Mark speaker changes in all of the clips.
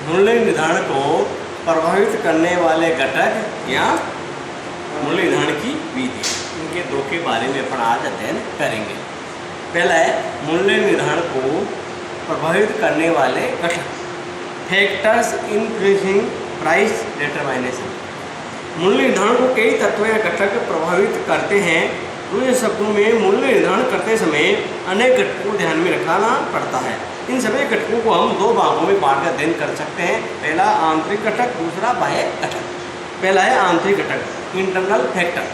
Speaker 1: मूल्य निर्धारण को प्रभावित करने वाले घटक या मूल्य निर्धारण की विधि, इनके दो के बारे में अपन आज अध्ययन करेंगे। पहला है मूल्य निर्धारण को प्रभावित करने वाले घटक, फैक्टर्स इन्फ्लुएंसिंग प्राइस डिटरमाइनेशन। मूल्य निर्धारण को कई तत्व या घटक प्रभावित करते हैं। दूसरे शब्दों में मूल्य निर्धारण करते समय अनेक घटकों को ध्यान में रखना पड़ता है। इन सभी घटकों को हम दो भागों में बांट कर अध्ययन कर सकते हैं। पहला आंतरिक घटक, दूसरा बाह्य घटक। पहला है आंतरिक घटक, इंटरनल फैक्टर।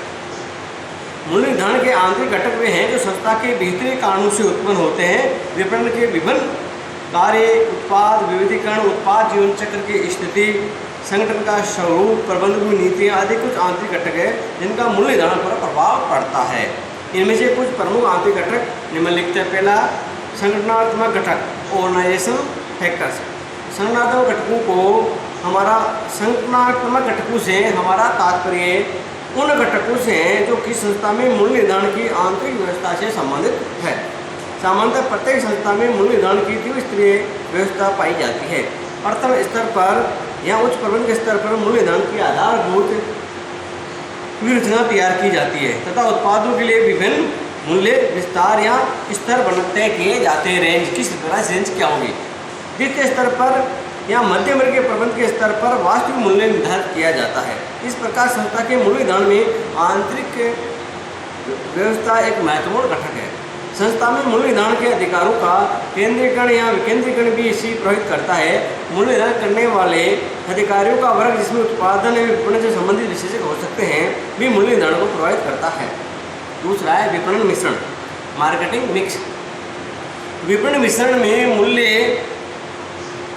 Speaker 1: मूल्य निर्धारण के आंतरिक घटक वे हैं जो संस्था के भीतरी कारणों से उत्पन्न होते हैं। विपणन के विभिन्न कार्य, उत्पाद विविधीकरण, उत्पाद जीवन चक्र की स्थिति, संगठन का स्वरूप, प्रबंधन की नीतियाँ आदि कुछ आंतरिक घटक है जिनका मूल्य निर्धारण पर प्रभाव पड़ता है। इनमें से कुछ प्रमुख आंतरिक घटक निम्नलिखित है। पहला संगठनात्मक घटक, ऑर्गेनाइजेशन फैक्टर्स। संगठनात्मक घटकों को संगठनात्मक घटकों से हमारा तात्पर्य उन घटकों से है जो किसी संस्था में मूल्य निर्धारण की आंतरिक व्यवस्था से संबंधित है। सामान्यतः प्रत्येक संस्था में मूल्य निर्धारण की द्विस्तरीय व्यवस्था पाई जाती है। प्रथम स्तर पर या उच्च प्रबंधन के स्तर पर मूल्य निर्धारण की आधारभूत व्यवस्था तैयार की जाती है तथा उत्पादों के लिए विभिन्न मूल्य विस्तार या स्तर तय किए जाते हैं। रेंज किस तरह से रेंज क्या होगी। द्वितीय स्तर पर या मध्यम वर्ग के प्रबंधन के स्तर पर वास्तविक मूल्य निर्धारित किया जाता है। इस प्रकार संस्था के मूल्य निर्धारण में आंतरिक व्यवस्था एक महत्वपूर्ण घटक है। संस्था में मूल्य निर्धारण के अधिकारों का केंद्रीकरण या विकेंद्रीकरण भी इसी प्रभावित करता है। मूल्य निर्धारण करने वाले अधिकारियों का वर्ग, जिसमें उत्पादन एवं विपणन से संबंधित विशेषज्ञ हो सकते हैं, भी मूल्य निर्धारण को प्रभावित करता है। दूसरा है विपणन मिश्रण, मार्केटिंग मिक्स। विपणन मिश्रण में मूल्य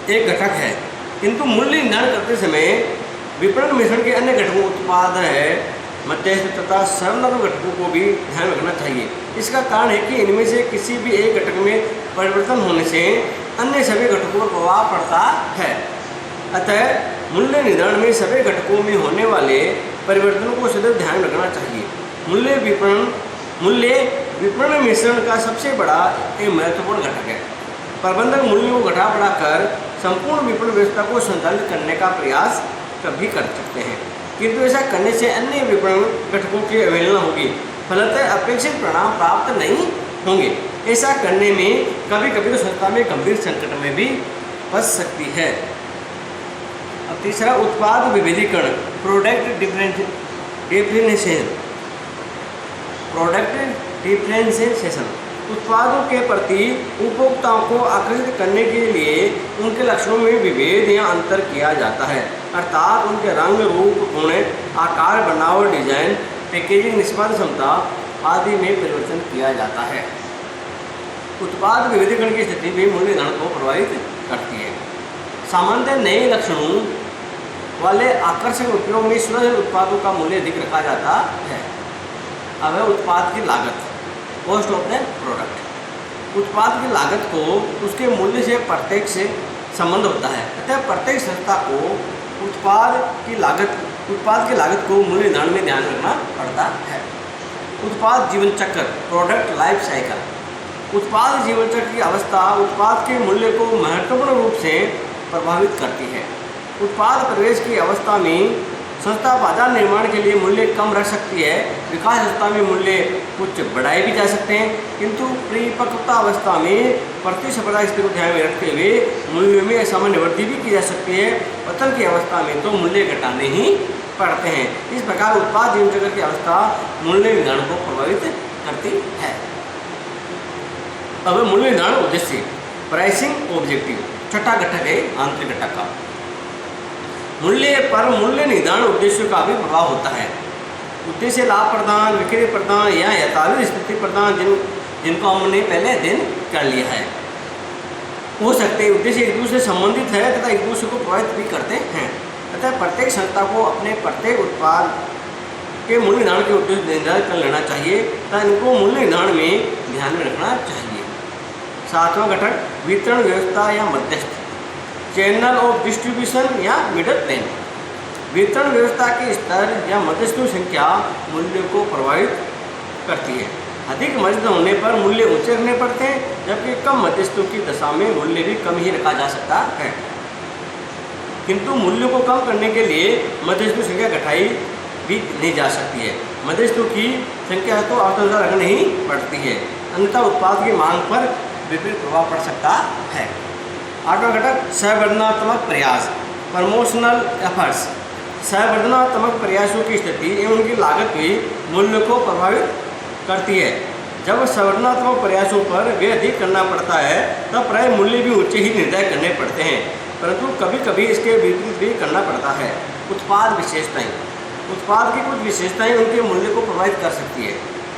Speaker 1: एक घटक है, किंतु मूल्य निर्धारण करते समय विपणन मिश्रण के अन्य घटकों, उत्पाद है, मध्यस्थ तथा संलग्न घटकों को भी ध्यान रखना चाहिए। इसका कारण है कि इनमें से किसी भी एक घटक में परिवर्तन होने से अन्य सभी घटकों पर प्रभाव पड़ता है। अतः मूल्य निर्धारण में सभी घटकों में होने वाले परिवर्तनों को सदैव ध्यान रखना चाहिए। मूल्य विपणन मिश्रण का सबसे बड़ा एक महत्वपूर्ण घटक है। प्रबंधक मूल्य को घटा बढ़ाकर संपूर्ण विपणन व्यवस्था को संचालित करने का प्रयास कभी कर सकते हैं, किंतु ऐसा करने से अन्य विपणन घटकों की अवहेलना होगी, फलतः अपेक्षित परिणाम प्राप्त नहीं होंगे। ऐसा करने में कभी कभी तो संस्था में गंभीर संकट में भी फंस सकती है। अब तीसरा उत्पाद विविधीकरण, प्रोडक्ट डिफरेंशिएशन। उत्पादों के प्रति उपभोक्ताओं को आकर्षित करने के लिए उनके लक्षणों में विभेद या अंतर किया जाता है, अर्थात उनके रंग, रूप, गुण, आकार, बनावट, डिजाइन, पैकेजिंग, निष्पादन क्षमता आदि में परिवर्तन किया जाता है। उत्पाद विविधीकरण की स्थिति भी मूल्य निर्धारण को प्रभावित करती है। सामान्यतः नए लक्षणों वाले आकर्षक उपयोग में सुलभ उत्पादों का मूल्य अधिक रखा जाता है। अब है उत्पाद की लागत, कॉस्ट ऑफ द प्रोडक्ट। उत्पाद की लागत को उसके मूल्य से प्रत्यक्ष संबंध होता है। अतः प्रत्येक संस्था को उत्पाद की लागत को मूल्य निर्धारण में ध्यान रखना पड़ता है। उत्पाद जीवन चक्र, प्रोडक्ट लाइफ साइकिल। उत्पाद जीवन चक्र की अवस्था उत्पाद के मूल्य को महत्वपूर्ण रूप से प्रभावित करती है। उत्पाद प्रवेश की अवस्था में संस्था बाजार निर्माण के लिए मूल्य कम रख सकती है। विकास अवस्था में मूल्य कुछ बढ़ाए भी जा सकते हैं, किंतु परिपक्वता अवस्था में प्रतिस्पर्धा स्थिति को ध्यान में रखते हुए मूल्यों में असामान्य वृद्धि भी की जा सकती है। पतन की अवस्था में तो मूल्य घटाने ही पड़ते हैं। इस प्रकार उत्पाद जीवन चक्र की अवस्था मूल्य निर्धारण को प्रभावित करती है। अब मूल्य निर्धारण उद्देश्य, प्राइसिंग ऑब्जेक्टिव। छठा घटक है आंतरिक घटक का। मूल्य पर मूल्य निर्धारण उद्देश्यों का भी प्रभाव होता है। उद्देश्य लाभ प्रदान, विक्रय प्रदान या यथावत स्थिति प्रदान, जिनको हमने पहले अध्ययन कर लिया है। हो सकते हैं उद्देश्य एक दूसरे से संबंधित है तथा एक दूसरे को प्रभावित भी करते हैं। अतः प्रत्येक संस्था को अपने प्रत्येक उत्पाद के मूल्य निर्धारण के उद्देश्य निर्धारित कर लेना चाहिए तथा इनको मूल्य निर्धारण में ध्यान में रखना चाहिए। सातवां घटक वितरण व्यवस्था या मध्यस्थ, चैनल ऑफ डिस्ट्रीब्यूशन या मिडल प्लेन। वितरण व्यवस्था के स्तर या मध्यस्थों की संख्या मूल्य को प्रभावित करती है। अधिक मध्यस्थ होने पर मूल्य ऊंचे रखने पड़ते हैं, जबकि कम मध्यस्थों की दशा में मूल्य भी कम ही रखा जा सकता है। किंतु मूल्य को कम करने के लिए मध्यस्थों की संख्या घटाई भी नहीं जा सकती है। मध्यस्थों की संख्या तो आवश्यकता रखनी ही पड़ती है, अन्यथा उत्पाद की मांग पर विपरीत प्रभाव पड़ सकता है। 8वां घटक संवर्धनात्मक प्रयास, प्रमोशनल एफर्ट्स। संवर्धनात्मक प्रयासों की स्थिति एवं उनकी लागत भी मूल्य को प्रभावित करती है। जब संवर्धनात्मक प्रयासों पर व्यय अधिक करना पड़ता है तब प्राय मूल्य भी ऊंचे ही निर्धार करने पड़ते हैं, परंतु कभी कभी इसके विपरीत भी करना पड़ता है। उत्पाद विशेषताएं, उत्पाद की कुछ विशेषताएं उनके मूल्य को प्रभावित कर सकती है।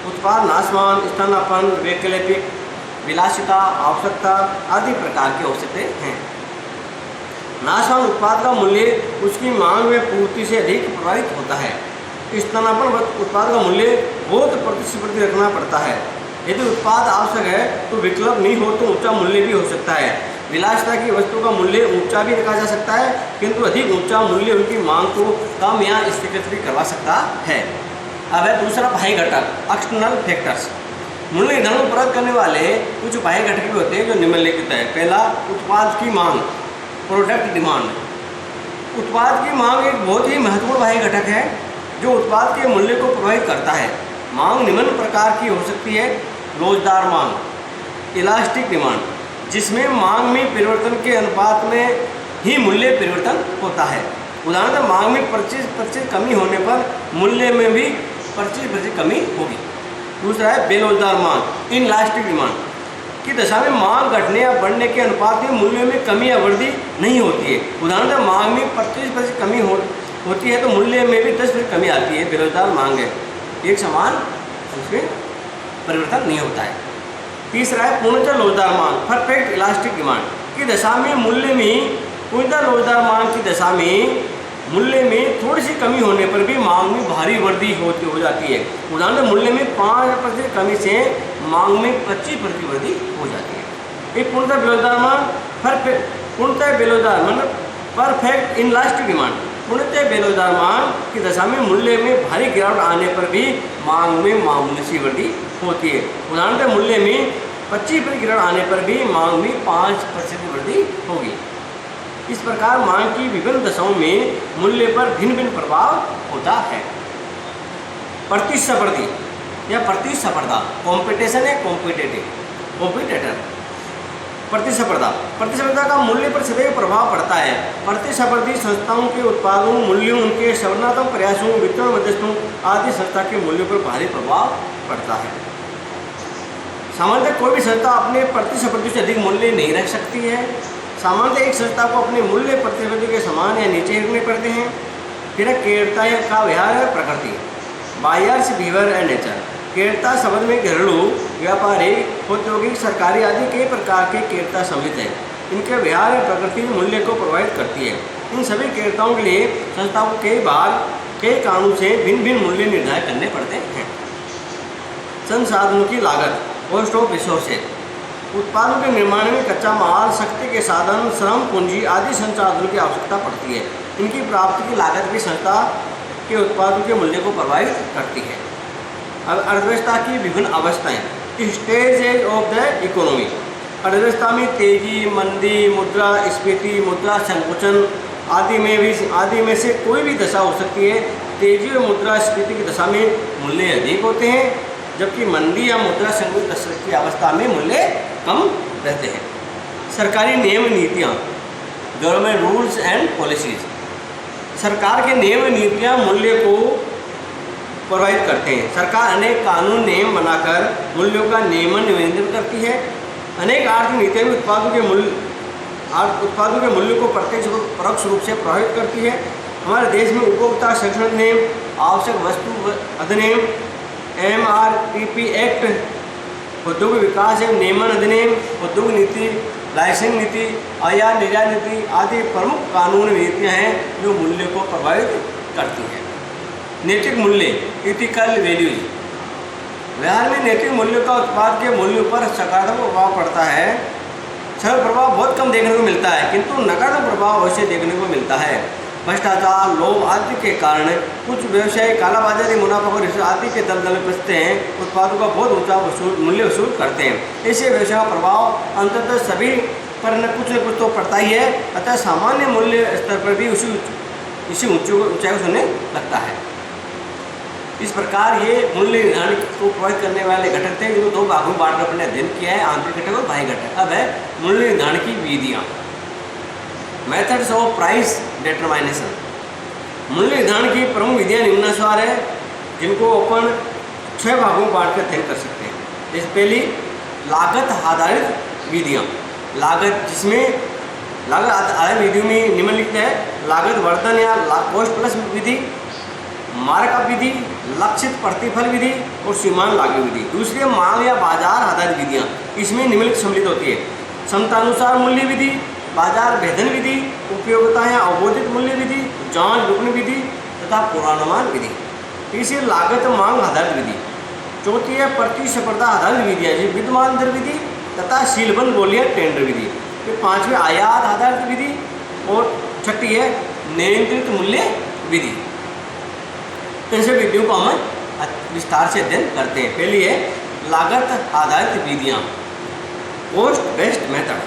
Speaker 1: उत्पाद नाशवान, स्थानापन्न, वैकल्पिक, विलासिता, आवश्यकता आदि प्रकार के हो सकते हैं। नाशवान उत्पाद का मूल्य उसकी मांग व पूर्ति से अधिक प्रभावित होता है। स्थानापन्न उत्पाद का मूल्य बहुत प्रतिस्पर्धी रखना पड़ता है। यदि उत्पाद आवश्यक है तो विकल्प नहीं हो तो ऊंचा मूल्य भी हो सकता है। विलासिता की वस्तु का मूल्य ऊंचा भी रखा जा सकता है, किंतु अधिक ऊंचा मूल्य उनकी मांग को कम या स्थगित भी करवा सकता है। अब है दूसरा बाह्य घटक, एक्सटर्नल फैक्टर्स। मूल्य निर्धारण को प्रभावित करने वाले कुछ बाह्य घटक भी होते हैं जो निम्नलिखित है। पहला, उत्पाद की मांग, प्रोडक्ट डिमांड। उत्पाद की मांग एक बहुत ही महत्वपूर्ण बाह्य घटक है जो उत्पाद के मूल्य को प्रभावित करता है। मांग निम्न प्रकार की हो सकती है। लोचदार मांग, इलास्टिक डिमांड, जिसमें मांग में परिवर्तन के अनुपात में ही मूल्य परिवर्तन होता है। उदाहरण, मांग में 25% कमी होने पर मूल्य में भी 25% कमी होगी। दूसरा है बेरोजगार मांग, इनलास्टिक डिमांड की दशा में मांग घटने या बढ़ने के अनुपात में मूल्य में कमी या वृद्धि नहीं होती है। उदाहरण, मांग में 25% कमी होती है तो मूल्य में भी 10% कमी आती है। बेरोजगार मांग है, एक समान उसमें परिवर्तन नहीं होता है। तीसरा है पूर्णतः लोचदार मांग, परफेक्ट इलास्टिक डिमांड की दशा में मूल्य में पूर्णतः लोचदार मांग की दशा में मूल्य में थोड़ी सी कमी होने पर भी मांग में भारी वृद्धि हो जाती है। उदाहरण, मूल्य में 5% कमी से मांग में 25% वृद्धि हो जाती है। एक पूर्णतः बेरोजगार मांग, पूर्णतः बेरोजगार मतलब परफेक्ट इनलास्टिक डिमांड। पूर्णतः बेरोजगार मांग की दशा में मूल्य में भारी गिरावट आने पर भी मांग में मामूली सी वृद्धि होती है। उदाहरण, मूल्य में 25% गिरावट आने पर भी मांग में 5% वृद्धि होगी। इस प्रकार मांग की विभिन्न दशाओं में मूल्य पर भिन्न भिन्न प्रभाव होता है। प्रतिस्पर्धी या प्रतिस्पर्धा, कॉम्पिटिशन है कॉम्पिटेटर। प्रतिस्पर्धा का मूल्य पर सदैव प्रभाव पड़ता है। प्रतिस्पर्धी संस्थाओं के उत्पादों, मूल्यों, उनके संवर्धनात्मक प्रयासों, वितरण मध्यस्थों आदि संस्था के मूल्यों पर भारी प्रभाव पड़ता है। सामान्यतः कोई भी संस्था अपने प्रतिस्पर्धी से अधिक मूल्य नहीं रख सकती है। सामान्यतः एक संस्था को अपने मूल्य प्रतिस्पर्धी के समान या नीचे रखने पड़ते हैं। फिर क्रियता का व्यवहार है प्रकृति, बायर्स बिहेवियर एंड नेचर। क्रियता शब्द में घरेलू, व्यापारिक, औद्योगिक, सरकारी आदि कई प्रकार के क्रियता सम्मिलित है। इनके व्यवहार में प्रकृति मूल्य को प्रभावित करती है। इन सभी क्रियताओं के लिए संस्था को कई बार कई कारणों से भिन्न भिन्न मूल्य निर्धारित करने पड़ते हैं। संसाधनों की लागत, कॉस्ट ऑफ रिसोर्सेज। उत्पादों के निर्माण में कच्चा माल, शक्ति के साधन, श्रम पूंजी आदि संसाधनों की आवश्यकता पड़ती है। इनकी प्राप्ति की लागत भी संस्था के उत्पादों के मूल्य को प्रभावित करती है। अब अर्थव्यवस्था की विभिन्न अवस्थाएं, स्टेजेज ऑफ द इकोनॉमी। अर्थव्यवस्था में तेजी, मंदी, मुद्रास्फीति, मुद्रा संकुचन आदि में से कोई भी दशा हो सकती है। तेजी और मुद्रास्फीति की दशा में मूल्य अधिक होते हैं, जबकि मंदी या मुद्रा संकुचन की अवस्था में मूल्य कम रहते हैं। सरकारी नियम नीतियाँ, गवर्नमेंट रूल्स एंड पॉलिसीज। सरकार के नियम नीतियाँ मूल्य को प्रभावित करते हैं। सरकार अनेक कानून नियम बनाकर मूल्यों का नियमन करती है। अनेक आर्थिक नीतियाँ भी उत्पादों के मूल्य को प्रत्यक्ष और परोक्ष रूप से प्रभावित करती है। हमारे देश में उपभोक्ता संरक्षण अधिनियम, आवश्यक वस्तु अधिनियम, MRTP एक्ट, उद्योग विकास एवं नियमन अधिनियम, उद्योग नीति, लाइसेंस नीति, आयात निर्यात नीति आदि प्रमुख कानून नीतियाँ हैं जो मूल्य को प्रभावित करती हैं। नैतिक मूल्य, इथिकल वैल्यूज। व्यवहार में नैतिक मूल्य का उत्पाद के मूल्य पर सकारात्मक प्रभाव पड़ता है। सरल प्रभाव बहुत कम देखने को मिलता है, किंतु नकारात्मक प्रभाव अवश्य देखने को मिलता है। भ्रष्टाचार, लोभ आदि के कारण कुछ व्यवसायी कालाबाजारी, मुनाफाखोरी आदि के दलदल में फंसते हैं, उत्पादों का बहुत ऊंचा मूल्य वसूल करते हैं। ऐसे व्यवसाय का प्रभाव अंततः सभी पर न कुछ तो पड़ता ही है, अतः सामान्य मूल्य स्तर पर भी इसी ऊंचाई को छूने लगता है। इस प्रकार ये मूल्य निर्धारण को प्रभावित करने वाले घटक थे, जिनको दो भागों में बांटकर अपने अध्ययन किया है, आंतरिक घटक और बाह्य घटक। अब है मूल्य निर्धारण की विधियाँ, मेथड्स ऑफ प्राइस डिटरमाइनेशन। मूल्य निर्धारण की प्रमुख विधियाँ निम्नानुसार है, जिनको अपन 6 भागों में बांट कर अध्ययन कर सकते हैं। जैसे पहली लागत आधारित विधियाँ, लागत जिसमें लागत आधारित विधियों में निम्नलिखित है: लागत वर्धन या कॉस्ट प्लस विधि, मार्कअप विधि, लक्षित प्रतिफल विधि और सीमांत लागू विधि। दूसरी मांग या बाजार आधारित विधियाँ, इसमें निम्नलिखित सम्मिलित होती है: क्षमतानुसार मूल्य विधि, बाजार भेदन विधि, उपयोगिता या अवबोधित मूल्य विधि, जांच विपणन विधि तथा पूर्वानुमान विधि। तीसरी लागत मांग आधारित विधि। चौथी है प्रतिस्पर्धा आधारित विधियाँ, जैसे विद्यमान दर विधि तथा सीलबंद बोलियाँ टेंडर विधि। फिर पांचवी आयात आधारित विधि और छठी है नियंत्रित मूल्य विधि। इन सब विधियों को हम विस्तार से अध्ययन करते हैं। पहली है लागत आधारित विधियाँ, कॉस्ट बेस्ड मेथड।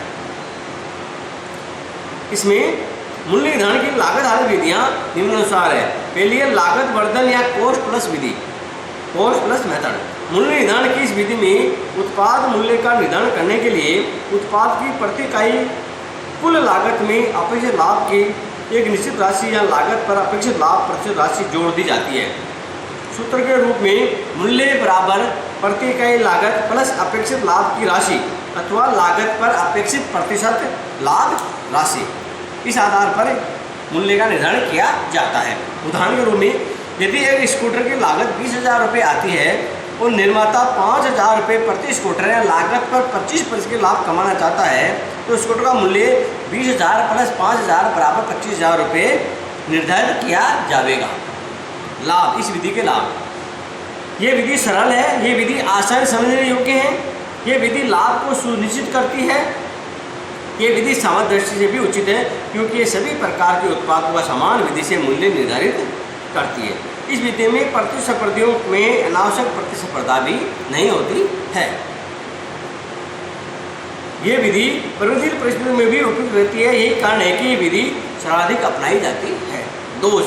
Speaker 1: इसमें मूल्य निर्धारण की लागत आधारित विधियाँ निम्नानुसार है। पहली है लागत वर्धन या कॉस्ट प्लस विधि, कॉस्ट प्लस मेथड। मूल्य निर्धारण की इस विधि में उत्पाद मूल्य का निर्धारण करने के लिए उत्पाद की प्रति इकाई कुल लागत में अपेक्षित लाभ की एक निश्चित राशि या लागत पर अपेक्षित लाभ प्रतिशत राशि जोड़ दी जाती है। सूत्र के रूप में मूल्य बराबर प्रति इकाई लागत प्लस अपेक्षित लाभ की राशि अथवा लागत पर अपेक्षित प्रतिशत लाभ राशि, इस आधार पर मूल्य का निर्धारण किया जाता है। उदाहरण के रूप में यदि एक स्कूटर की लागत 20,000 रुपये आती है और निर्माता 5,000 रुपये प्रति स्कूटर या लागत पर 25% के लाभ कमाना चाहता है, तो स्कूटर का मूल्य 20,000 प्लस 5,000 बराबर 25,000 रुपये निर्धारित किया जाएगा। लाभ, इस विधि के लाभ। ये विधि सरल है, ये विधि आसान समझने योग्य है, ये विधि लाभ को सुनिश्चित करती है। ये विधि सामर्थ्य दृष्टि से भी उचित है, क्योंकि ये सभी प्रकार के उत्पादों का समान विधि से मूल्य निर्धारित करती है। इस विधि में प्रतिस्पर्धियों में अनावश्यक प्रतिस्पर्धा भी नहीं होती है। ये विधि प्रतिकूल परिस्थितियों में भी उपयुक्त रहती है। यही कारण है कि ये विधि सर्वाधिक अपनाई जाती है। दोष,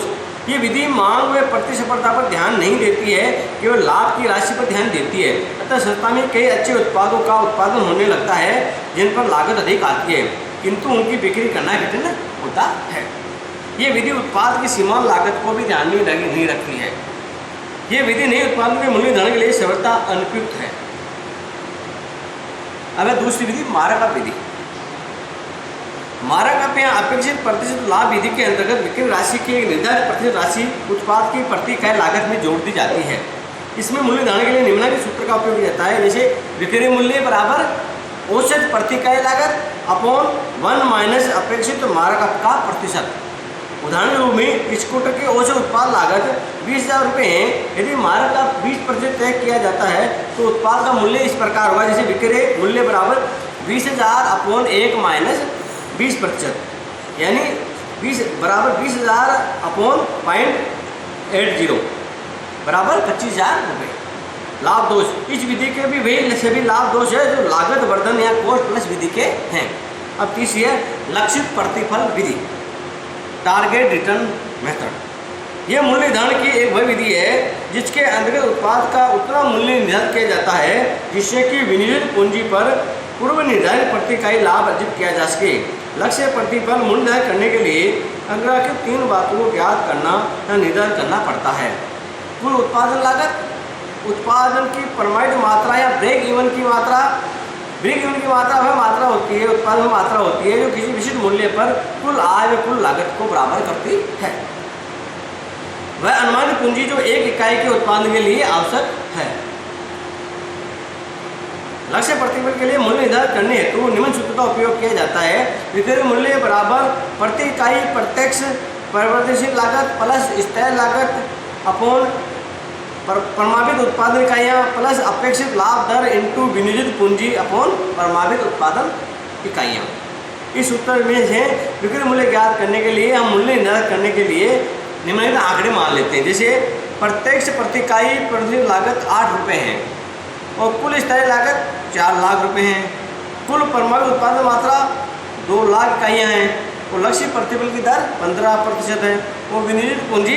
Speaker 1: ये विधि मांग व प्रतिस्पर्धा पर ध्यान नहीं देती है, केवल लाभ की राशि पर ध्यान देती है। अतः संस्था में कई अच्छे उत्पादों का उत्पादन होने लगता है जिन पर लागत अधिक आती है, किंतु उनकी बिक्री करना कठिन होता है। ये विधि उत्पाद की सीमांत लागत को भी ध्यान में नहीं रखती है। ये विधि नए उत्पादों के मूल्य निर्धारण के लिए सर्वथा अनुपयुक्त है। अब दूसरी विधि मार्कअप विधि। मार्कअप या अपेक्षित प्रतिशत लाभ विधि के अंतर्गत बिक्री राशि की एक निर्धारित प्रतिशत राशि उत्पाद की प्रति इकाई लागत में जोड़ दी जाती है। इसमें मूल्य निर्धारण के लिए निम्नलिखित सूत्र का उपयोग किया जाता है, जैसे बिक्री मूल्य बराबर औसत प्रति इकाई लागत अपॉन 1 माइनस अपेक्षित मार्कअप का प्रतिशत। उदाहरण के रूप में स्कूटर की औसत उत्पाद लागत 20,000 रुपये है। यदि मार्कअप 20% तय किया जाता है तो उत्पाद का मूल्य इस प्रकार होगा, जैसे बिक्री मूल्य बराबर 20,000 अपॉन 1 माइनस 20%, यानी 20 बराबर 20,000 अपॉन 0.80 बराबर 25,000 रुपये। लाभ दोष, इस विधि के भी वही सभी लाभ दोष है जो लागत वर्धन या कॉस्ट प्लस विधि के हैं। अब तीसरी है लक्षित प्रतिफल विधि, टारगेट रिटर्न मेथड। यह मूल्य निर्धारण की एक वह विधि है जिसके अंतर्गत उत्पाद का उतना मूल्य निर्धारित किया जाता है जिससे कि विनियोजित पूंजी पर पूर्व निर्धारित प्रति इकाई लाभ अर्जित किया जा सके। लक्ष्य प्रतिफल मूल्य निर्धारित करने के लिए अग्राह्य 3 बातों को ज्ञात करना या निर्धारित करना पड़ता है: कुल उत्पादन लागत, उत्पादन की प्रमाणित मात्रा या ब्रेक इवन की मात्रा। ब्रेक इवन की मात्रा वह मात्रा होती है, उत्पादन में मात्रा होती है जो किसी विशिष्ट मूल्य पर कुल आय व कुल लागत को बराबर करती है। वह अनुमानित पूंजी जो एक इकाई के उत्पादन के लिए आवश्यक है। लक्ष्य प्रतिफल के लिए मूल्य निर्धारित करने हेतु निम्न सूत्र का उपयोग किया जाता है: विक्रय मूल्य बराबर प्रति इकाई प्रत्यक्ष परिवर्तनशील लागत प्लस स्थायी लागत अपॉन प्रमाणित उत्पादन इकाइयाँ प्लस अपेक्षित लाभ दर इंटू विनियोजित पूंजी अपॉन प्रमाणित उत्पादन इकाइयाँ। इस सूत्र में से विक्रय मूल्य ज्ञात करने के लिए हम मूल्य निर्धारित करने के लिए निम्नलिखित आंकड़े मान लेते हैं, जैसे प्रत्यक्ष प्रति इकाई प्रतिशत लागत 8 रुपये है और कुल स्थायी लागत 4 लाख रुपए है। कुल प्रमाणित उत्पादन मात्रा 2 लाख इकाइयाँ हैं, और लक्ष्य प्रतिफल की दर 15% है, और विनिर्मित पूंजी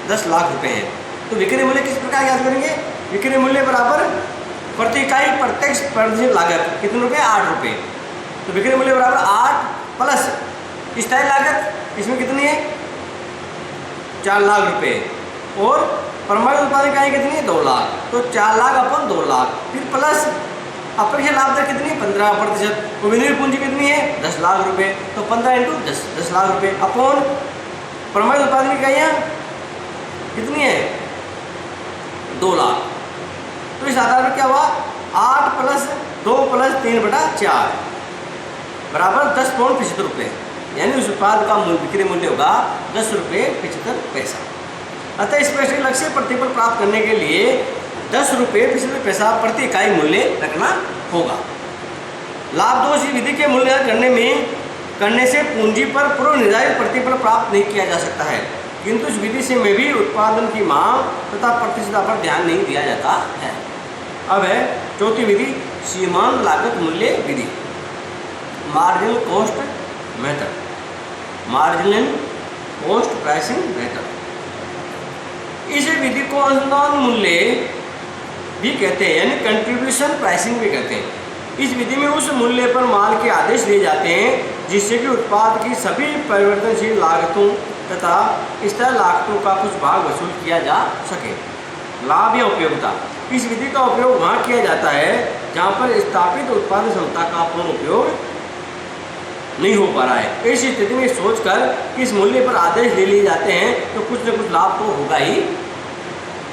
Speaker 1: 10 लाख रुपए है। तो विक्रय मूल्य किस प्रकार याद करेंगे? विक्रय मूल्य बराबर प्रति इकाई प्रत्यक्ष प्रतिशत लागत कितने रुपये? 8 रुपये। तो विक्रय मूल्य बराबर 8 प्लस स्थायी लागत इसमें कितनी है? 4 लाख रुपये, और परमाणु उत्पादन इकाई कितनी है? 2 लाख। तो 4 लाख अपन 2 लाख, फिर प्लस अपेक्षित लाभ दर कितनी? 15%, और विनिर्मित पूंजी कितनी है? 10 लाख रुपए। तो 15 × 10 लाख रुपए अपॉन परमाणु उत्पादन इकाइयाँ कितनी है? 2 लाख। तो इस आधार पर क्या हुआ? 8 + 2 + 3/4 बराबर 10.75 रुपये, यानी उस उत्पाद का विक्रय मूल्य होगा 10 रुपये 75 पैसा। अतः स्पष्ट लक्ष्य प्रतिफल प्राप्त करने के लिए 10 रुपये 75 पैसा प्रति इकाई मूल्य रखना होगा। लाभ दोष विधि के मूल्य करने से पूंजी पर पूर्व निर्धारित प्रतिफल प्राप्त नहीं किया जा सकता है, किंतु इस विधि से में भी उत्पादन की मांग तथा प्रतिस्पर्धा पर ध्यान नहीं दिया जाता है। अब है चौथी विधि, सीमांत लागत मूल्य विधि, marginal cost method, marginal cost pricing method. इस विधि को अनुदान मूल्य भी कहते हैं, यानी कंट्रीब्यूशन प्राइसिंग भी कहते हैं। इस विधि में उस मूल्य पर माल के आदेश लिए जाते हैं जिससे कि उत्पाद की सभी परिवर्तनशील लागतों तथा स्थायी लागतों का कुछ भाग वसूल किया जा सके। लाभ या उपयोगिता, इस विधि का उपयोग वहाँ किया जाता है जहाँ पर स्थापित उत्पादन क्षमता का पूर्ण उपयोग नहीं हो पा रहा है। ऐसी स्थिति में सोचकर कि इस मूल्य पर आदेश ले लिए जाते हैं तो कुछ न कुछ लाभ तो होगा ही।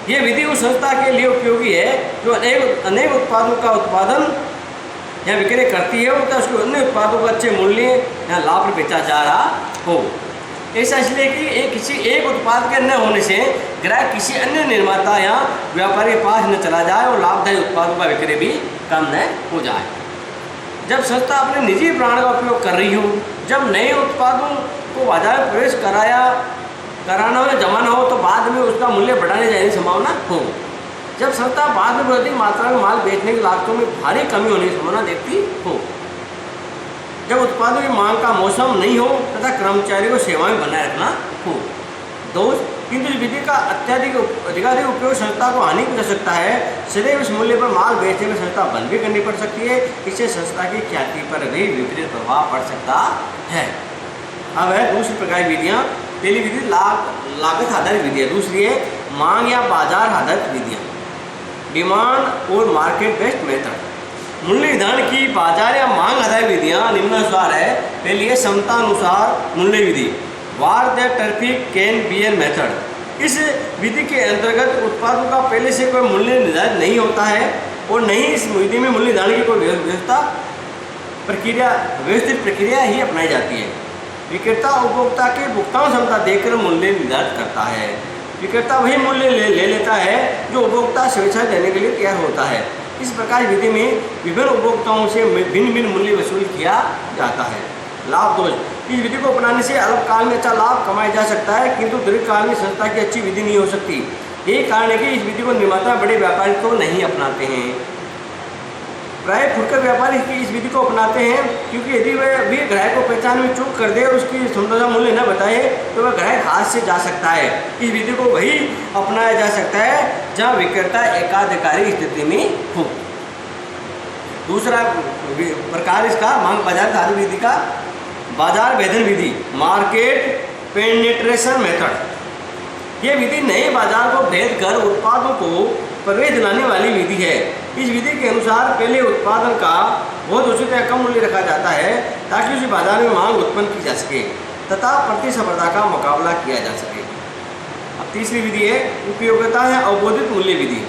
Speaker 1: यह विधि उस संस्था के लिए उपयोगी है जो अनेक उत्पादों का उत्पादन या विक्रय करती है, और उसके अन्य उत्पादों का अच्छे मूल्य या लाभ पर बेचा जा रहा हो। ऐसा इसलिए कि किसी एक उत्पाद के न होने से ग्राहक किसी अन्य निर्माता या व्यापारी के पास न चला जाए और लाभदायी उत्पादों का विक्रय भी कम न हो जाए। जब संस्था अपने निजी ब्रांड का उपयोग कर रही हो, जब नए उत्पादों को बाजार में प्रवेश कराना हो या जमाना हो, तो बाद में उसका मूल्य बढ़ाने जाने की संभावना हो। जब संस्था बाद में बढ़ती मात्रा में माल बेचने की लागतों में भारी कमी होने की संभावना देखती हो, जब उत्पादों की मांग का मौसम नहीं हो तथा कर्मचारियों को सेवाएं बनाए रखना हो। दोष, किंतु इस विधि का अधिकाधिक उपयोग संस्था को हानि कर सकता है। सदैव इस मूल्य पर माल बेचने में संस्था बंद भी करनी पड़ सकती है। इससे संस्था की ख्याति पर भी विपरीत प्रभाव पड़ सकता है। अब है दूसरी प्रकार की विधियाँ। पहली विधि लागत आधारित विधि है, दूसरी है मांग या बाजार आधारित विधियाँ, डिमांड और मार्केट बेस्ड मेथड। मूल्य निर्धारण की बाजार या मांग आधारित विधियाँ निम्नानुसार है। पहली है क्षमतानुसार मूल्य विधि, what the traffic can bear method. इस विधि के अंतर्गत उत्पादों का पहले से कोई मूल्य निर्धारित नहीं होता है और नहीं इस विधि में मूल्य निर्धारण की कोई व्यवस्थित प्रक्रिया ही अपनाई जाती है। विक्रेता उपभोक्ता की भुगतान क्षमता देखकर मूल्य निर्धारित करता है। विक्रेता वही मूल्य ले लेता है जो उपभोक्ता स्वेच्छा देने के लिए तैयार होता है। इस प्रकार विधि में विभिन्न उपभोक्ताओं से भिन्न भिन्न मूल्य वसूल किया जाता है। लाभ दोष, इस विधि को अपनाने से अल्पकाल में अच्छा लाभ कमाया जा सकता है, किंतु दीर्घकाल में संस्था की अच्छी विधि नहीं हो सकती। यही कारण है कि इस विधि को निर्माता बड़े व्यापारी तो नहीं अपनाते हैं। प्राय फुटकर व्यापारी इस विधि को अपनाते हैं, क्योंकि यदि वह भी ग्राहक को पहचान में चूक कर दे और उसकी क्षमता मूल्य न बताए तो वह ग्राहक हाथ से जा सकता है। इस विधि को वही अपनाया जा सकता है जहाँ विक्रेता एकाधिकारी स्थिति में हो। दूसरा प्रकार इसका मांग बाजार आधारित विधि का बाजार भेदन विधि, मार्केट पेनिट्रेशन मेथड। यह विधि नए बाजार को भेद कर उत्पादों को प्रवेश दिलाने वाली विधि है। इस विधि के अनुसार पहले उत्पादन का बहुत उचित या कम मूल्य रखा जाता है ताकि उसी बाजार में मांग उत्पन्न की जा सके तथा प्रतिस्पर्धा का मुकाबला किया जा सके। अब तीसरी विधि है उपयोगिता या अवबोधित मूल्य विधि,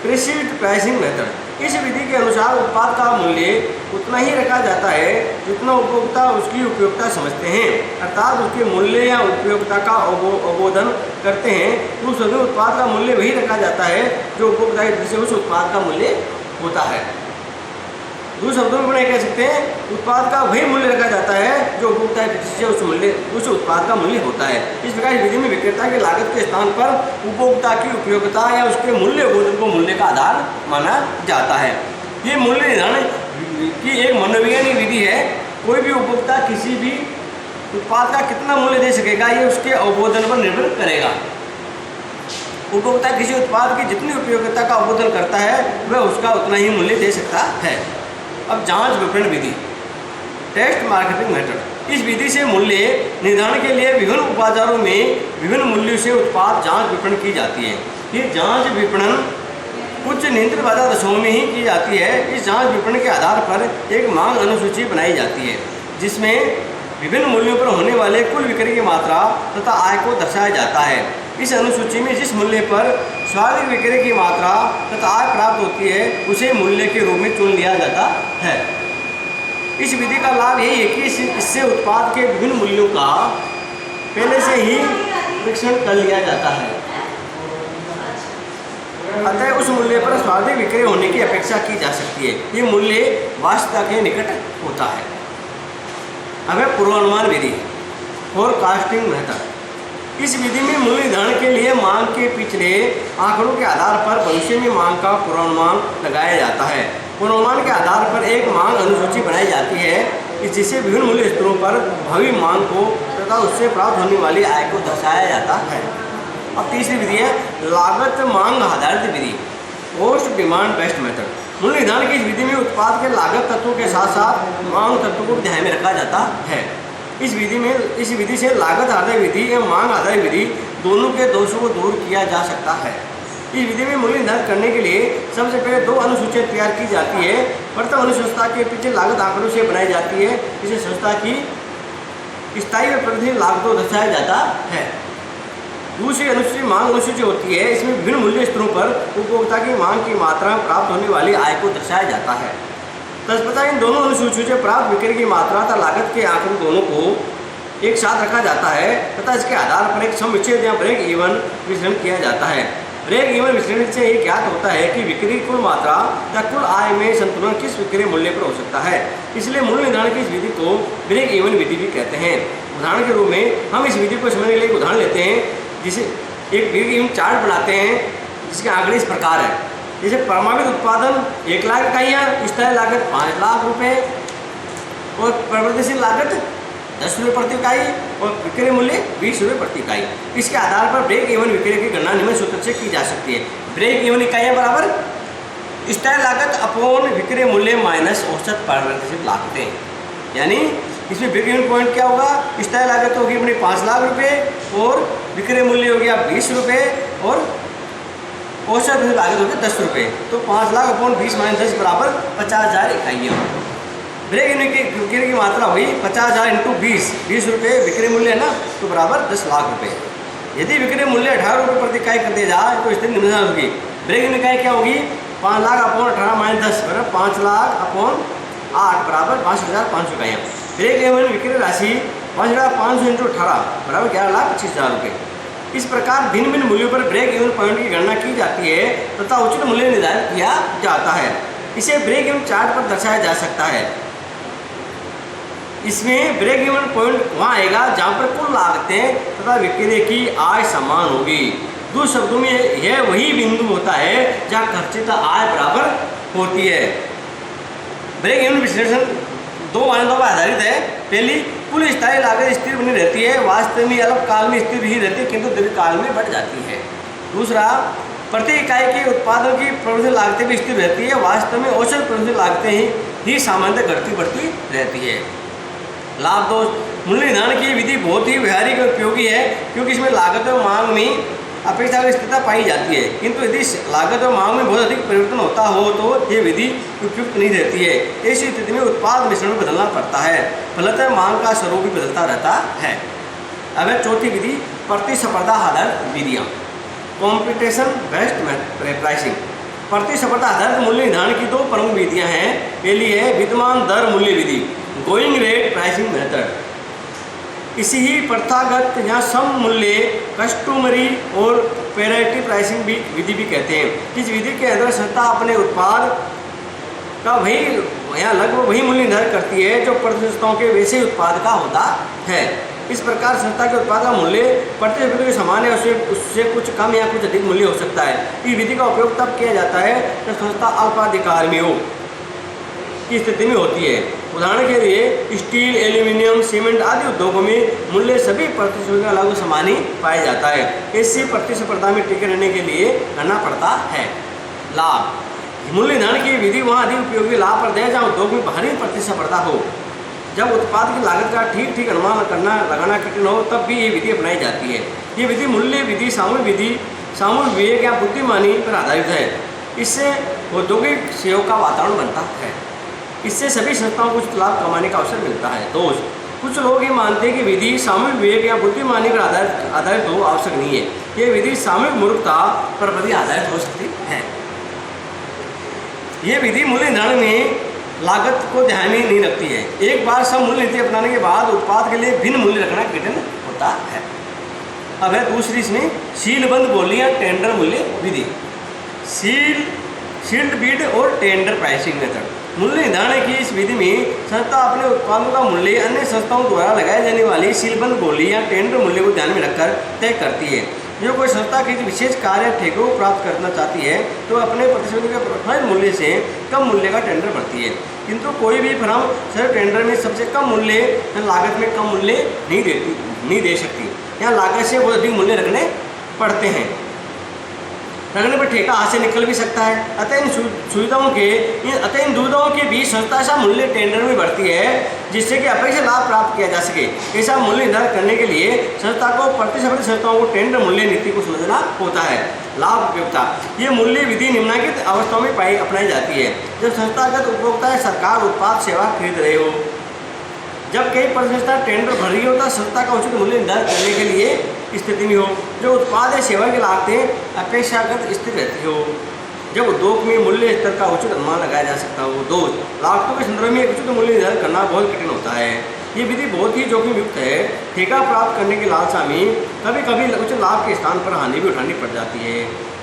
Speaker 1: प्रिसीव्ड प्राइसिंग मेथड। इस विधि के अनुसार उत्पाद का मूल्य उतना ही रखा जाता है जितना उपभोक्ता उसकी उपयोगिता समझते हैं, अर्थात उसके मूल्य या उपयोगिता का अवबोधन करते हैं। उस सभी उत्पाद का मूल्य वही रखा जाता है जो उपभोक्ता की दृष्टि से उस उत्पाद का मूल्य होता है। दूसरे शब्दों में कह सकते हैं उत्पाद का वही मूल्य रखा जाता है जो उपभोक्ता की दृष्टि से उस उत्पाद का मूल्य होता है। इस प्रकार इस विधि में विक्रेता की लागत के स्थान पर उपभोक्ता की उपयोगिता या उसके मूल्य अवबोधन को मूल्य का आधार माना जाता है। ये मूल्य निर्धारण की एक मनोवैज्ञानिक विधि है कोई भी उपभोक्ता किसी भी उत्पाद का कितना मूल्य दे सकेगा ये उसके अवबोधन पर निर्भर करेगा। उपभोक्ता किसी उत्पाद की जितनी उपयोगिता का अवबोधन करता है वह उसका उतना ही मूल्य दे सकता है। अब जांच विपणन विधि, टेस्ट मार्केटिंग मेथड। इस विधि से मूल्य निर्धारण के लिए विभिन्न बाजारों में विभिन्न मूल्यों से उत्पाद जांच विपणन की जाती है। ये जांच विपणन कुछ नियंत्रित बाजार दशाओं में ही की जाती है। इस जांच विपणन के आधार पर एक मांग अनुसूची बनाई जाती है जिसमें विभिन्न मूल्यों पर होने वाले कुल बिक्री की मात्रा तथा आय को दर्शाया जाता है। इस अनुसूची में जिस मूल्य पर स्वाभाविक बिक्री की मात्रा तथा आय प्राप्त होती है उसे मूल्य के रूप में चुन लिया जाता है। इस विधि का लाभ यही है कि इससे उत्पाद के विभिन्न मूल्यों का पहले से ही परीक्षण कर लिया जाता है, अतः उस मूल्य पर स्वाभाविक बिक्री होने की अपेक्षा की जा सकती है। ये मूल्य वास्तविकता के निकट होता है। अब है पूर्वानुमान विधि, फोरकास्टिंग मेथड। इस विधि में मूल्य निर्धारण के लिए मांग के पिछले आंकड़ों के आधार पर भविष्य में मांग का पूर्वानुमान लगाया जाता है। पूर्वानुमान के आधार पर एक मांग अनुसूची बनाई जाती है जिससे विभिन्न मूल्य स्तरों पर भावी मांग को तथा उससे प्राप्त होने वाली आय को दर्शाया जाता है। अब तीसरी विधि है लागत मांग आधारित विधि, कॉस्ट डिमांड बेस्ड मेथड। मूल्य निर्धारण की इस विधि में उत्पाद के लागत तत्वों के साथ साथ मांग तत्वों को ध्यान में रखा जाता है। इस विधि से लागत आधारित विधि एवं मांग आधारित विधि दोनों के दोषों को दूर किया जा सकता है। इस विधि में मूल्य निर्धारण करने के लिए सबसे पहले दो अनुसूचियाँ तैयार की जाती है। प्रथम अनुसूचना के पीछे लागत आंकड़ों से बनाई जाती है जिसे संस्था की स्थायी व प्रतिदिन लाभ को दर्शाया जाता है। दूसरी अनुसूची मांग अनुसूची होती है। इसमें विभिन्न मूल्य स्तरों पर उपभोक्ता की मांग की मात्रा में प्राप्त होने वाली आय को दर्शाया जाता है। तत्पश्चात इन दोनों अनुसूचियों से प्राप्त बिक्री की मात्रा तथा लागत के आंकड़ों दोनों को एक साथ रखा जाता है तथा इसके आधार पर एक समुच्चय या ब्रेक इवन विश्लेषण किया जाता है। ब्रेक इवन विश्लेषण से ये ज्ञात होता है कि बिक्री कुल मात्रा या कुल आय में संतुलन किस विक्रय मूल्य पर हो सकता है। इसलिए मूल्य निर्धारण की इस विधि को ब्रेक इवन विधि भी कहते हैं। उदाहरण के रूप में हम इस विधि को समझने के लिए एक उदाहरण लेते हैं, जिसे एक ब्रेक इवन चार्ट बनाते हैं जिसके आंकड़े इस प्रकार है। जैसे प्रमाणित उत्पादन 1 लाख इकाइयाँ, स्थायी लागत 5 लाख रुपये और परिवर्तनशील लागत 10 रुपये प्रति इकाई और विक्रय मूल्य 20 रुपये प्रति इकाई। इसके आधार पर ब्रेक इवन विक्रय की गणना निम्न सूत्र से की जा सकती है। ब्रेक इवन इकाइयाँ बराबर स्थायी लागत अपॉन विक्रय मूल्य माइनस औसत परिवर्तनशील लागतें। यानी इसमें ब्रेक इवन पॉइंट क्या होगा, स्थायी लागत होगी अपनी 5 लाख रुपये और विक्रय मूल्य हो गया 20 रुपये और औसत लागत होगी 10 रुपये। तो 5 लाख अपॉन 20 माइनस 10 बराबर 50,000 इकाइयाँ। ब्रेक इवन की विक्रय की मात्रा हुई 50,000 इंटू 20 रुपये विक्रय मूल्य है ना, तो बराबर 10 लाख रुपये। यदि विक्रय मूल्य 18 रुपये प्रति इकाई कर दिया जाए तो स्थिति निम्न होगी। ब्रेक इवन इकाई क्या होगी, 5 लाख अपॉन 18 माइनस 10 बराबर 5 लाख अपॉन 8 बराबर 62,500 इकाइयाँ। ब्रेक इवन विक्रय राशि 5,500 इंटू 18 बराबर 11,25,000 रुपये। इस प्रकार भिन्न भिन्न मूल्यों पर ब्रेक इवन पॉइंट की गणना की जाती है तथा उचित मूल्य निर्धारित किया जाता है। इसे ब्रेक इवन चार्ट पर दर्शाया जा सकता है। इसमें ब्रेक इवन पॉइंट वहाँ आएगा जहाँ पर कुल लागतें तथा विक्रय की आय समान होगी। दूसरे शब्दों में यह वही बिंदु होता है जहाँ खर्च तथा आय बराबर होती है। ब्रेक इवन विश्लेषण 2 मानदंडों पर आधारित है। पहली, कुल स्थायी लागत स्थिर बनी रहती है, वास्तव में अल्पकाल में स्थिर ही रहती है किंतु दीर्घकाल में बढ़ जाती है। दूसरा, प्रति इकाई के उत्पादन की प्रवर्तनीय लागतें भी स्थिर रहती है, वास्तव में औसत प्रवर्तनीय लागतें ही सामान्यतः घटती बढ़ती रहती है। लाभ दोष, मूल्य निर्धारण की विधि बहुत ही व्यवहारिक और उपयोगी है क्योंकि इसमें लागत और मांग में अपेक्षाकृत स्थिरता पाई जाती है, किंतु यदि लागत और मांग में बहुत अधिक परिवर्तन होता हो तो ये विधि उपयुक्त नहीं रहती है। ऐसी स्थिति में उत्पाद मिश्रण बदलना पड़ता है, फलतः मांग का स्वरूप भी बदलता रहता है। अब है चौथी विधि, प्रतिस्पर्धा आधारित विधियाँ, कॉम्पिटिशन बेस्ड प्राइसिंग। प्रतिस्पर्धा आधारित मूल्य निर्धारण की 2 प्रमुख विधियाँ हैं। पहली है विद्यमान दर मूल्य विधि, गोइंग रेट प्राइसिंग मेथड। इसी ही प्रथागत या सम मूल्य कस्टमरी और पैरिटी प्राइसिंग भी विधि भी कहते हैं। इस विधि के अंदर संस्था अपने उत्पाद का लगभग वही मूल्य निर्धारित करती है जो प्रतिस्पर्धियों के वैसे उत्पाद का होता है। इस प्रकार संस्था के उत्पाद का मूल्य प्रतिस्पर्धी के समान है, उससे कुछ कम या कुछ अधिक मूल्य हो सकता है। इस विधि का उपयोग तब किया जाता है जब संस्था अल्पाधिकार में हो की स्थिति में होती है। उदाहरण के लिए स्टील, एल्यूमिनियम, सीमेंट आदि उद्योगों में मूल्य सभी प्रतिस्पर्धा लागू समान ही पाया जाता है। इससे प्रतिस्पर्धा में टिके रहने के लिए करना पड़ता है। लाभ: मूल्य निर्धारण की विधि वहाँ अधिक उपयोगी लाभप्रद है जहाँ उद्योग में भारी प्रतिस्पर्धा हो। जब उत्पाद की लागत का ठीक अनुमान लगाना कठिन हो तब भी ये विधि अपनाई जाती है। ये विधि मूल्य विधि, सामूहिक विवेक या बुद्धिमानी पर आधारित है। इससे औद्योगिक सहयोग का वातावरण बनता है। इससे सभी संस्थाओं को कुछ लाभ कमाने का अवसर मिलता है। दोष: कुछ लोग ये मानते हैं कि विधि सामूहिक विवेक या बुद्धिमानी पर आधारित हो, आवश्यक नहीं है। ये विधि सामूहिक मूर्खता पर भी आधारित हो सकती है। ये विधि मूल्य निर्धारण में लागत को ध्यान में नहीं रखती है। एक बार सब मूल्य नीति अपनाने के बाद उत्पाद के लिए भिन्न मूल्य रखना कठिन होता है। अब है दूसरी इसमें सीलबंद बोली या टेंडर मूल्य विधि। सील्ड बिड और टेंडर प्राइसिंग मेथड। मूल्य निर्धारण की इस विधि में संस्था अपने उत्पादों का मूल्य अन्य संस्थाओं द्वारा लगाए जाने वाली सीलबंद बोली या टेंडर मूल्य को ध्यान में रखकर तय करती है। जो कोई संस्था किसी विशेष कार्य ठेके को प्राप्त करना चाहती है तो अपने प्रतिस्पर्धी के प्रोत्साहित मूल्य से कम मूल्य का टेंडर भरती है। किंतु कोई भी फर्म सिर्फ टेंडर में सबसे कम मूल्य या लागत में कम मूल्य नहीं दे सकती। यहाँ लागत से बहुत अधिक मूल्य रखने पड़ते हैं। रखने पर ठेका हाथ से निकल भी सकता है। अतः इन दुविधाओं के बीच संस्था ऐसा मूल्य टेंडर में बढ़ती है जिससे कि अपेक्षित लाभ प्राप्त किया जा सके। ऐसा मूल्य निर्धारण करने के लिए संस्था को प्रतिस्पर्धी संस्थाओं को टेंडर मूल्य नीति को समझना होता है। लाभ उपयोगिता: ये मूल्य विधि निम्नलिखित अवस्थाओं में अपनाई जाती है। जब संस्थागत उपभोक्ता या सरकार उत्पाद सेवा खरीद रहे हो, जब कई प्रतिस्पर्धा टेंडर भर रही हो तो संस्था का उचित मूल्य निर्धारण करने के लिए स्थिति में हो, जो उत्पाद या सेवा की लागतें अपेक्षाकृत स्थिर रहती हो, जब उद्योग में मूल्य स्तर का उचित अनुमान लगाया जा सकता हो। दोष: लागतों के संदर्भ में एक उचित मूल्य निर्धारण करना बहुत कठिन होता है। ये विधि बहुत ही जोखिम युक्त है। ठेका प्राप्त करने की लालसा में कभी कभी उचित लाभ के स्थान पर हानि भी उठानी पड़ जाती है।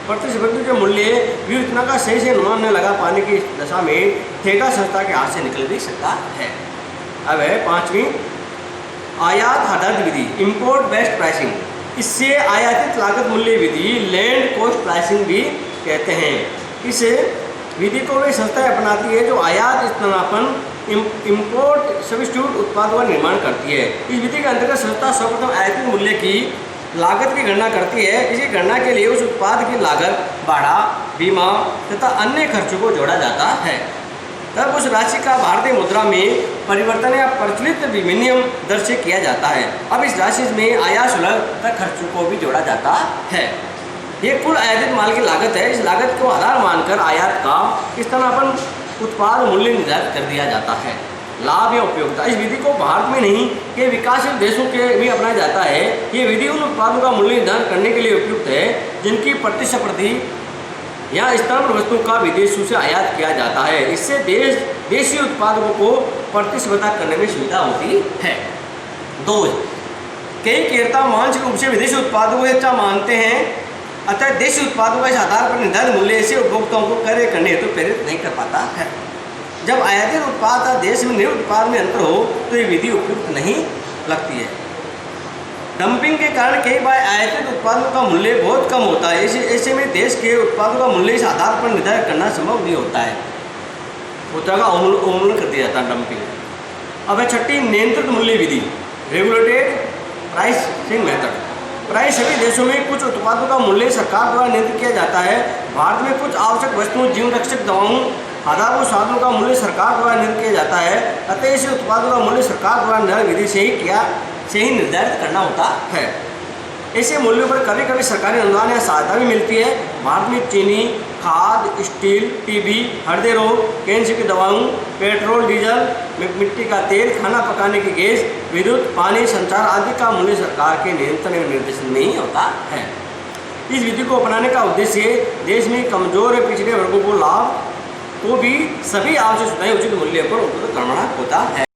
Speaker 1: प्रतिस्पर्धी के मूल्य व्युत्पन्न का सही से अनुमान न लगा पाने की दशा में ठेका संस्था के हाथ से निकल भी सकता है। अब है पांचवी आयात आधारित विधि, इम्पोर्ट बेस्ड प्राइसिंग। इससे आयातित लागत मूल्य विधि, लैंड कॉस्ट प्राइसिंग भी कहते हैं। इस विधि को वे संस्थाएं अपनाती है जो आयात स्थानापन्न इम्पोर्ट सब्स्टिट्यूट उत्पादों का निर्माण करती है। इस विधि के अंतर्गत संस्था सर्वप्रथम आयातित मूल्य की लागत की गणना करती है। इसी गणना के लिए उस उत्पाद की लागत, भाड़ा, बीमा तथा अन्य खर्चों को जोड़ा जाता है। तब उस राशि का भारतीय मुद्रा में परिवर्तन या प्रचलित विनिमय दर से किया जाता है। अब इस राशि में आयात शुल्क तथा खर्चों को भी जोड़ा जाता है। ये कुल आयातित माल की लागत है। इस लागत को आधार मानकर आयात का स्थानापन्न उत्पाद मूल्य निर्धारित कर दिया जाता है। लाभ या उपयोगिता: इस विधि को भारत में नहीं के विकासशील देशों के भी अपनाया जाता है। ये विधि उन उत्पादों का मूल्य निर्धारण करने के लिए उपयुक्त है जिनकी प्रतिस्पर्धी या स्थानीय वस्तुओं का विदेशों से आयात किया जाता है। इससे देशी उत्पादकों को प्रतिस्पर्धा करने में सुविधा होती है। दोष: कई क्रेता मानसिक रूप से विदेशी उत्पादों को अच्छा मानते हैं, अतः देशी उत्पादों का इस आधार पर निर्धारित मूल्य से उपभोक्ताओं को क्रय करने हेतु प्रेरित नहीं कर पाता है। जब आयातित उत्पाद का देश में निर्मित उत्पाद में अंतर हो तो ये विधि उपयुक्त नहीं लगती है। डंपिंग के कारण कई बार आयातित उत्पादों का मूल्य बहुत कम होता है। ऐसे में देश के उत्पादों का मूल्य इस आधार पर निर्धारित करना संभव नहीं होता है। का उन्मूलन कर दिया जाता है डंपिंग। अब है छठी नियंत्रित मूल्य विधि, रेगुलेटेड प्राइसिंग मेथड। प्राय सभी देशों में कुछ उत्पादों का मूल्य सरकार द्वारा नियंत्रित किया जाता है। भारत में कुछ आवश्यक वस्तुओं, जीवन रक्षक दवाओं, आधारभूत साधनों का मूल्य सरकार द्वारा निर्धारित किया जाता है। अतः ऐसे उत्पादों का मूल्य सरकार द्वारा निर्धारित विधि से ही निर्धारित करना होता है। ऐसे मूल्यों पर कभी कभी सरकारी अनुदान या सहायता भी मिलती है। भारत में चीनी, खाद, स्टील, टीबी, हृदय रोग, कैंसर की दवाओं, पेट्रोल, डीजल, मिट्टी का तेल, खाना पकाने की गैस, विद्युत, पानी, संचार आदि का मूल्य सरकार के नियंत्रण एवं निर्देशन में ही होता है। इस विधि को अपनाने का उद्देश्य देश में कमजोर और पिछड़े वर्गों को लाभ को भी सभी आवश्यक सुविधाएं उचित मूल्य पर उपलब्ध करवाना होता है।